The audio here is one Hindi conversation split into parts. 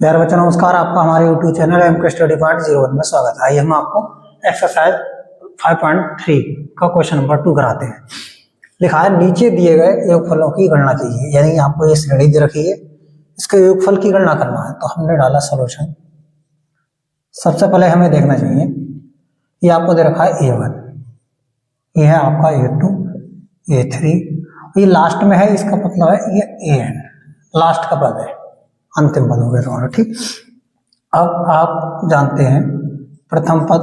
प्यारे बच्चों नमस्कार, आपका हमारे YouTube channel MK study point 01 में स्वागत है। आइए हम आपको एक्सरसाइज 5.3 का क्वेश्चन नंबर 2 कराते हैं। लिखा है नीचे दिए गए योगफलों की गणना कीजिए, यानी आपको ये श्रेणी दे रखी है, इसके योगफल की गणना करना है। तो हमने डाला सॉल्यूशन। सबसे पहले हमें देखना चाहिए, ये आपको दे रखा है A1, ये है आपका A2, A3, ये लास्ट में है, इसका मतलब है ये AN लास्ट का पद है, अंतिम पद हो गया तुम्हारा। ठीक, अब आप जानते हैं प्रथम पद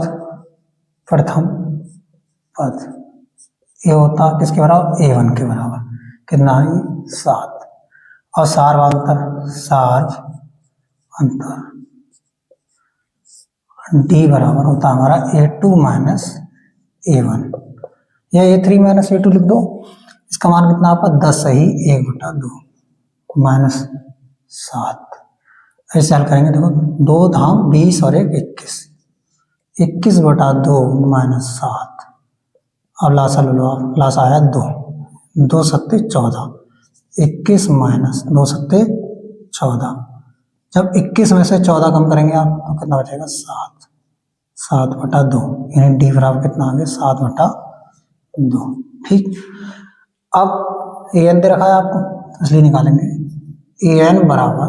ये होता किसके बराबर, A1 के बराबर, कितना है 7। और सार्वंतर D बराबर होता हमारा A2 माइनस A1, या A3 माइनस A2 लिख दो। इसका मान कितना आपका 10 सही 1/2 माइनस 7। ऐसे हल करेंगे, देखो 2 धाम 20 और 1 21, 21/2 माइनस 7। अब लासा लो आप, लासा आया 2, 2 सत्ते 14, 21 माइनस 2 सत्ते 14। जब 21 में से 14 कम करेंगे आप तो कितना बचेगा 7, 7/2, यानी डी बराबर कितना आ गया 7/2। ठीक, अब एन दे रखा है आपको, इसलिए निकालेंगे एन बराबर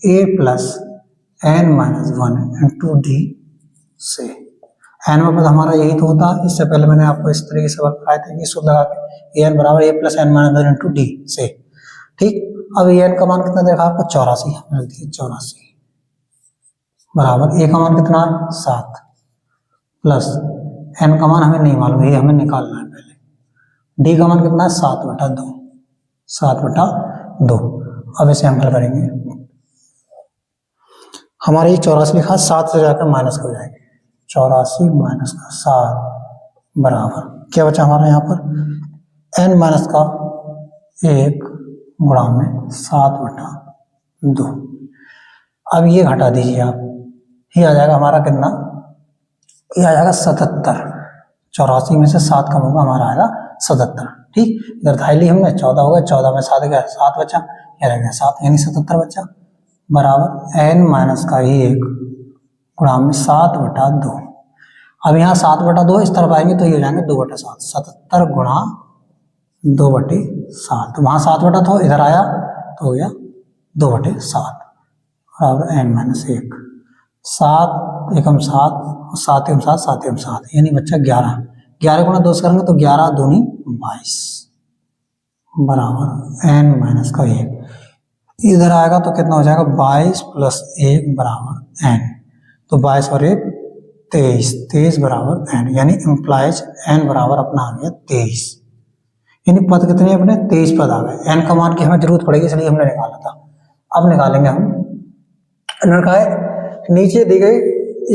a plus n minus 1 into d से। एन में पद हमारा यही तो होता है, इससे पहले मैंने आपको इस तरीके से वर्क कराए थे, ये सूत्र लगा के एन बराबर a plus n minus 1 into d से। ठीक, अब एन का मान कितना देखा आपको 84, 84 बराबर ए का मान कितना 7 प्लस एन का मान हमें नहीं मालूम, ये हमें निकालना है पहले। डी का मान कितना है 7/2, 7/2। अब इसे हम हल करेंगे, हमारे ये 84 लिखा 7 से जाकर माइनस हो जाएंगे, 84 माइनस का 7 बराबर क्या बचा हमारा यहाँ पर n माइनस का 1 गुणा में 7/2। अब ये घटा दीजिए आप, ये आ जाएगा हमारा कितना, ये आ जाएगा 77। 84 में से 7 कम होगा, हमारा आएगा 77। ठीक, इधर थाईली हमने 14 हो गया, 14 में 7 गया 7 बचा, ये रह गया 7, यानी 77 बचा बराबर n माइनस का 1 गुणा में 7/2। अब यहाँ 7/2 इस तरफ आएंगे तो ये हो जाएंगे 2/7, 77 गुणा 2/7। वहाँ 7/2 इधर आया तो हो गया 2/7 बराबर n माइनस 1। 7 एकम 7, 7 एकम 7, 7 एकम 7, यानी बच्चा 11। 11 गुणा 2 से करेंगे तो 11 दूनी 22 बराबर n माइनस का 1। इधर आएगा तो कितना हो जाएगा 22 प्लस 1 बराबर n, तो 22 और 1 23, 23 बराबर n, यानी इम्प्लाइज n बराबर अपना आ गया 23। यानी पद कितने अपने 23 पद आ गए। n का मान की हमें जरूरत पड़ेगी, इसलिए हमने निकाला था। अब निकालेंगे हम, लड़का है नीचे दी गई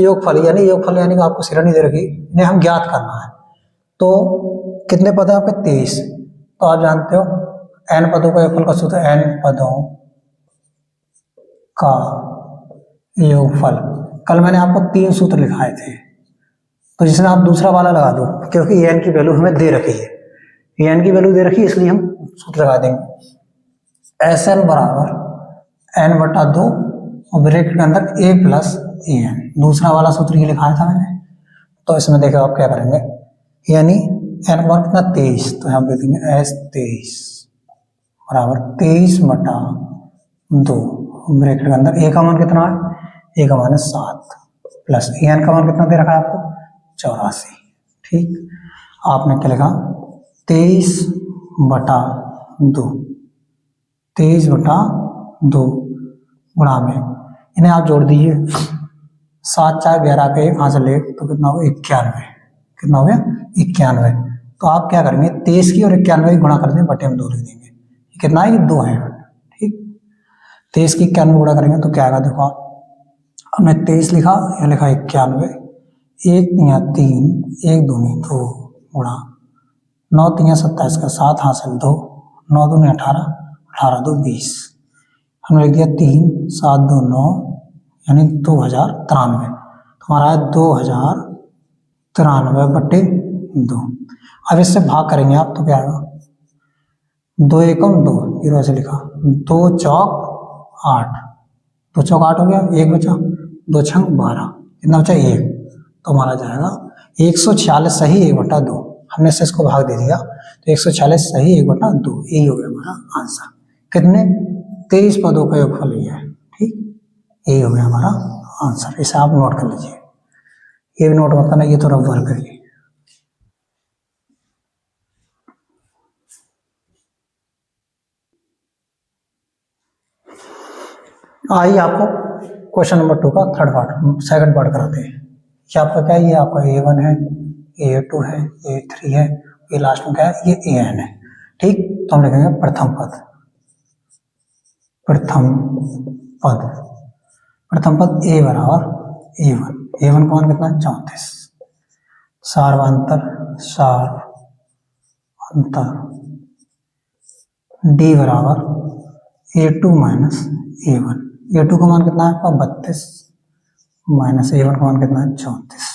योगफल, यानी कि आपको श्रेणी दे रखी, इन्हें हम ज्ञात करना है। तो कितने पद है आपके 23, तो आप जानते हो n पदों का योगफल का सूत्र n पदों का योगफल। कल मैंने आपको 3 सूत्र लिखाए थे, तो जिसमें आप दूसरा वाला लगा दो, क्योंकि एन की वैल्यू हमें दे रखी है, एन की वैल्यू दे रखी है, इसलिए हम सूत्र लगा देंगे एस एन बराबर n/2 और ब्रैकेट के अंदर a प्लस एन। दूसरा वाला सूत्र ये लिखाया था मैंने, तो इसमें देखो आप क्या करेंगे, यानी n का मान कितना 23, तो यहाँ पे देंगे S23 बराबर 23/2 ब्रैकेट के अंदर a का मान कितना है, a का मान है 7 प्लस एन का मान कितना दे रखा है आपको 84। ठीक, आपने क्या लिखा 23/2, 23/2 गुणा में इन्हें आप जोड़ दीजिए, 7 4 11 के कहाँ से ले तो कितना होगा 91, कितना हो गया 91। तो आप क्या करेंगे 23 की और 91 की गुणा कर दें, बटे में 2 लिख देंगे, कितना है 2 है। ठीक, 23 की 91 गुणा करेंगे तो क्या आएगा, देखो आप हमने 23 लिखा, यह लिखा 91, 1 3 3, 1 2 2 गुणा 9 3 27 का 7 हासिल 2, 9 2 18, 18 2 20, हमने लिख दिया 3 7 2 9, यानी 2093। हमारा है 2093/2। अब इससे भाग करेंगे आप तो क्या आएगा, 2 एकम 2, 0 ऐसे लिखा, 2 चौक 8 दो चौक 8 हो गया, एक बचा, दो छंग 12, कितना बचा 1, तो हमारा जाएगा 146 सही 1/2, हमने से इसको भाग दे दिया तो 146 सही 1/2, यही हो गया हमारा आंसर। कितने 23 पदों का योगफल ये है। ठीक, यही हो गया हमारा आंसर। इसे आप नोट कर लीजिए, ये भी नोट मत करना, ये तो रफ वर्क करिए। आइए आपको क्वेश्चन नंबर 2 का थर्ड पार्ट, सेकंड पार्ट कराते हैं। ये आपका क्या है, ये आपका A1 है, A2 है, A3 है, ये लास्ट में क्या है, ये AN है। ठीक, तो हम लिखेंगे प्रथम पद, प्रथम पद, प्रथम पद A बराबर A1, A1 का मान कितना है 34, सार्वंतर D बराबर A2 माइनस A1, A2 का मान कितना है आपका 32 माइनस A1 का मान कितना है 34।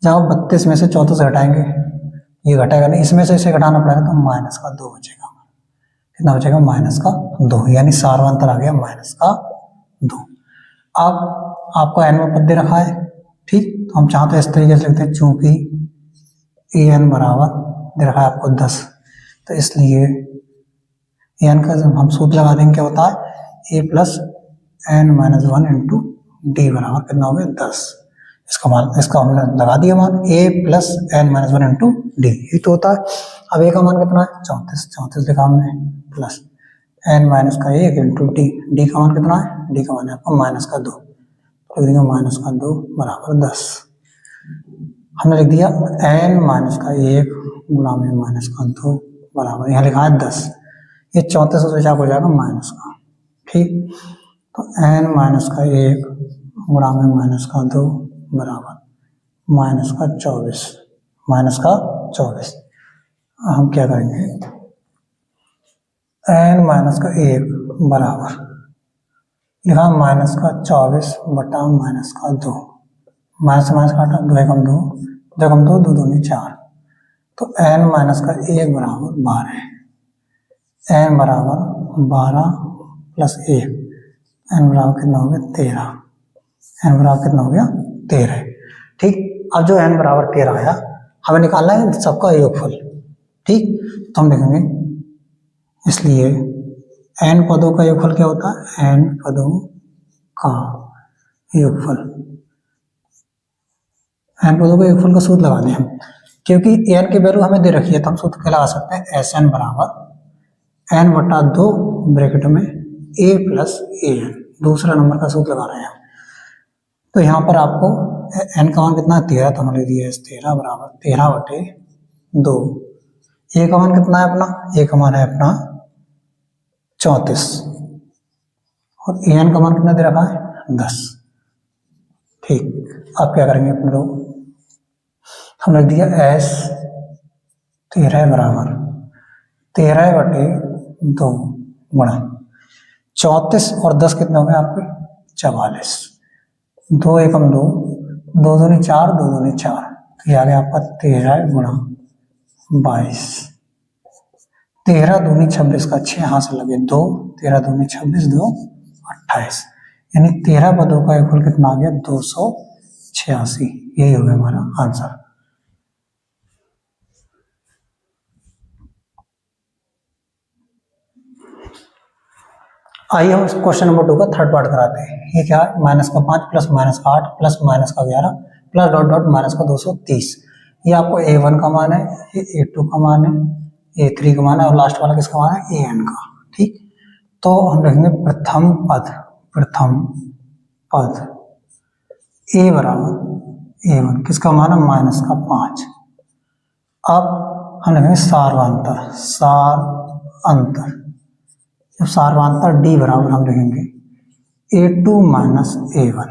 जब आप 32 में से 34 घटाएंगे, ये घटाएगा नहीं, इसमें से इसे घटाना पड़ेगा तो माइनस का 2 बचेगा। कितना बचेगा, माइनस का 2, यानी सार्वंतर आ गया माइनस का 2। अब आपको n में पद दे रखा है, ठीक, तो हम चाहते हैं इस तरीके से लिखते हैं, चूंकि an बराबर दे रखा है आपको 10, तो इसलिए an का जब हम सूत्र लगा देंगे क्या होता है, a plus n minus 1 into d बराबर कितना हो गया 10। इसका मान, इसका हमने लगा दिया मान, a plus n minus 1 into D, ये तो होता है। अब a का मान कितना है 34, 34 लिखा हमने, प्लस n माइनस का 1 इंटू डी, डी का मान कितना है, डी का मान है आपका माइनस का 2, तो लिख देंगे माइनस का 2 बराबर 10। हमने लिख दिया n माइनस का 1 गुणा में माइनस का 2 बराबर, यहाँ लिखा है 10, ये 34 से क्या हो जाएगा माइनस का। ठीक, तो n माइनस का 1 गुणा में माइनस का 2 बराबर माइनस का 24, माइनस का 24। हम क्या करेंगे, n माइनस का 1 बराबर लिखा माइनस का 24 बटा माइनस का 2, माइनस माइनस काटा, 2 एकम 2, 2 एकम 2, 2 दूनी 4, तो n माइनस का 1 बराबर 12, n बराबर 12 प्लस 1, n बराबर कितना हो गया 13, n बराबर कितना हो गया 13। ठीक, अब जो n बराबर 13 आया, हमें निकालना है सबका योगफल। ठीक, तो हम लिखेंगे, इसलिए n पदों का योगफल क्या होता है, n पदों का योगफल, n पदों का योगफल का सूत्र लगा दें हम, क्योंकि n की वैल्यू हमें दे रखी है, तो हम सूत्र क्या लगा सकते हैं, Sn बराबर n बटा 2 ब्रैकेट में a प्लस an, दूसरा नंबर का सूत्र लगा रहे हैं। तो यहाँ पर आपको n का मान कितना है 13, तो हमने दिया है 13 बराबर 13 बटे 2, a का मान कितना है अपना, a का मान है अपना 34 और an का मान कितना दे रखा है 10। ठीक, आप क्या करेंगे अपने लोग, हम लिख दिया s 13 बराबर 13 बटे 2 गुणा 34 और 10 कितने हो गए आपके 44, 2 एकम 2, 2 दूनी 4, 2 दूनी 4, तो ये आ गया आपका 13 गुणा 22, 13 दूनी 26 का 6 हाथ से लगे 2, 13 दूनी 26, 2 28, यानी 13 पदों का योगफल कितना आ गया 286। यही हो गया हमारा आंसर। आइए हम क्वेश्चन नंबर 2 का थर्ड पार्ट कराते हैं। ये क्या है, माइनस का 5 प्लस माइनस का 8 प्लस माइनस का 11 प्लस डॉट डॉट माइनस का 230। ये आपको A1 का मान है, ये A2 का मान है, A3 का मान है और लास्ट वाला किसका मान है AN का। ठीक, तो हम लिखेंगे प्रथम पद, प्रथम पद A बराबर A1 किसका मान है माइनस का 5। अब हम लिखेंगे सार्वंतर, सार अंतर, जब सार्वंतर D बराबर हम लिखेंगे A2 माइनस A1,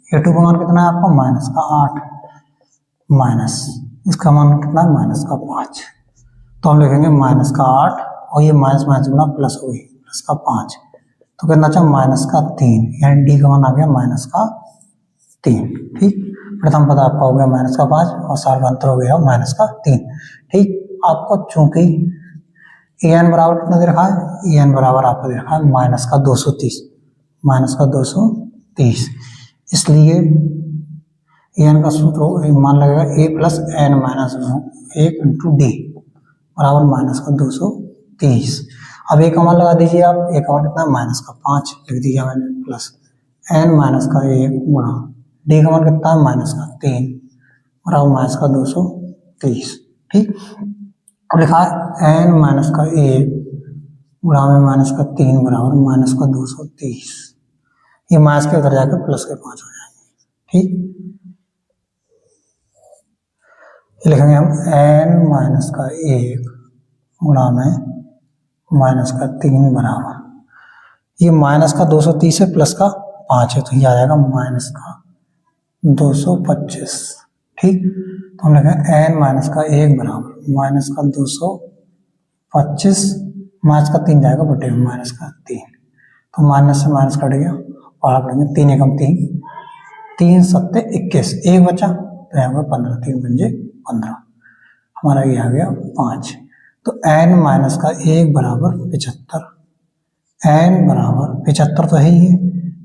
A2 का मान कितना है आपका माइनस का 8 माइनस इसका मान कितना है माइनस का 5, तो हम लिखेंगे माइनस का 8 और ये माइनस माइनस गुना प्लस हो गई प्लस का 5, तो कितना चाहिए माइनस का 3, यानी डी का मान आ गया माइनस का 3। ठीक, प्रथम पद आपका हो गया माइनस का 5 और सार्वंतर हो गया माइनस का 3। ठीक, आपको चूंकि एन बराबर कितना दे रखा है, एन बराबर आपको दे रखा है माइनस का 230, माइनस का 230। इसलिए एन का सूत्र मान लगेगा a plus n minus 1 into d बराबर माइनस का 230। अब ए का मान लगा दीजिए आप, ए का मान कितना है माइनस का 5 लिख दिया मैंने, प्लस एन माइनस का 1 गुणा डी का मान कितना है माइनस का 3 बराबर माइनस का 230। ठीक, अब लिखा है एन माइनस का 1 गुणा में माइनस का 3 बराबर माइनस का 230। ये माइनस के उधर जाकर प्लस के 5 हो जाएंगे। ठीक, लिखेंगे हम एन माइनस का 1 गुणा में माइनस का 3 बराबर, ये माइनस का 230 है प्लस का 5 है तो ये आ जाएगा माइनस का 225। ठीक, तो हम लिखें एन माइनस का 1 बराबर माइनस का 225, माइनस का 3 जाएगा बटे माइनस का 3, तो माइनस से माइनस कट गया, पढ़ा पड़ेंगे 3 एकम 3, 3 सत्ते 21, एक बचा तो यहाँ पर 15, 3 पंजे 15, हमारा ये आ गया 5। तो n माइनस का 1 बराबर 75, n बराबर 75 तो है ही है,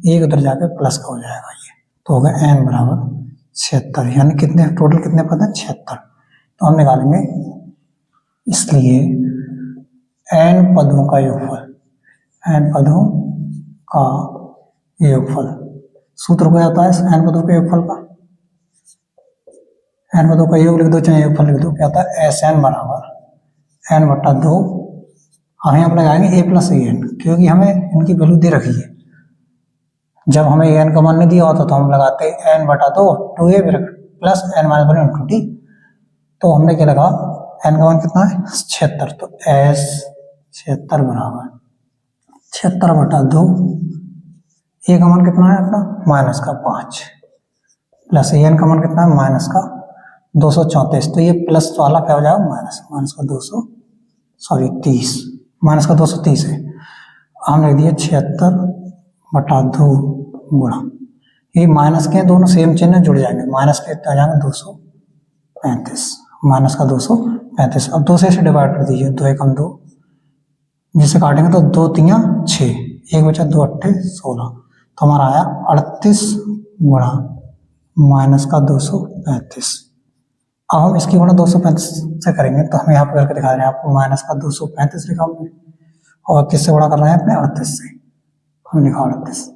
एक उधर जाकर प्लस का हो जाएगा ये, तो होगा n बराबर 76, यानी कितने टोटल कितने पद हैं 76, तो हम निकालेंगे। इसलिए n पदों का योगफल, n पदों का योगफल सूत्र क्या होता है n पदों के योगफल का, n पदों का योग लिख दो चाहे योगफल लिख दो, क्या होता है एस एन बराबर n बटा 2, हम यहाँ पर लगाएंगे a प्लस ए एन, क्योंकि हमें इनकी वैल्यू दे रखी है। जब हमें ए एन का मान नहीं दिया होता तो हम लगाते n बटा 2 2a plus n minus 1 into t, तो हमने क्या लगा n का मान कितना है 76, तो s 76 बराबर 76 बटा 2, ए का मान कितना है अपना माइनस का 5 प्लस ए एन का मान कितना है माइनस का 234, तो ये प्लस वाला क्या हो जाएगा माइनस, माइनस का 30, माइनस का 230 है, हम लिख दिए 76 बटा 2 गुणा, ये माइनस के दोनों सेम चिन्ह जुड़ जाएंगे, माइनस के आ जाएंगे 235, माइनस का 235, अब 2 से डिवाइड कर दीजिए, 2 एकम 2, जिससे काटेंगे तो 2 3 6, एक बचा 2 8 16, तो हमारा आया 38 गुणा माइनस का 235। अब हम इसकी गुणा 235 से करेंगे, तो हम यहाँ पर करके दिखा रहे हैं आपको, माइनस का 235 लिखा हमने, और किससे गुणा कर रहे हैं अपने 38 से, हम लिखा 38,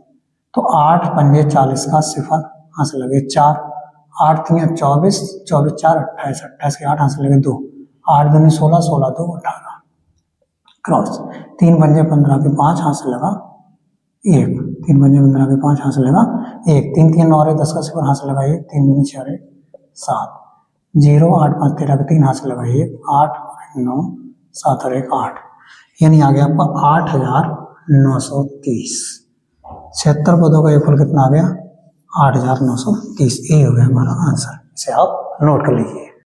तो 8 पंजे 40 का सिफर, यहाँ से लगे 4, 8 3 24, 24 4 28, 28 के 8 यहाँ से लगे 2, 8 दूनी 16, 16 2 18, क्रॉस 3 पंजे 15 के 5 यहाँ से लगा 1, 3 पंजे 15 के 5 यहाँ से लगा 1, 3 3 9 10 का सिफर यहाँ से लगा 1, 3 दूनी 6 7, 0 8 5 13 के 3 यहाँ से लगा 1, 8 9 7 और 1 8, यानी आ गया आपका 8930। 76 पदों का योगफल कितना आ गया 8930, ये हो गया हमारा आंसर, इसे आप नोट कर लीजिए।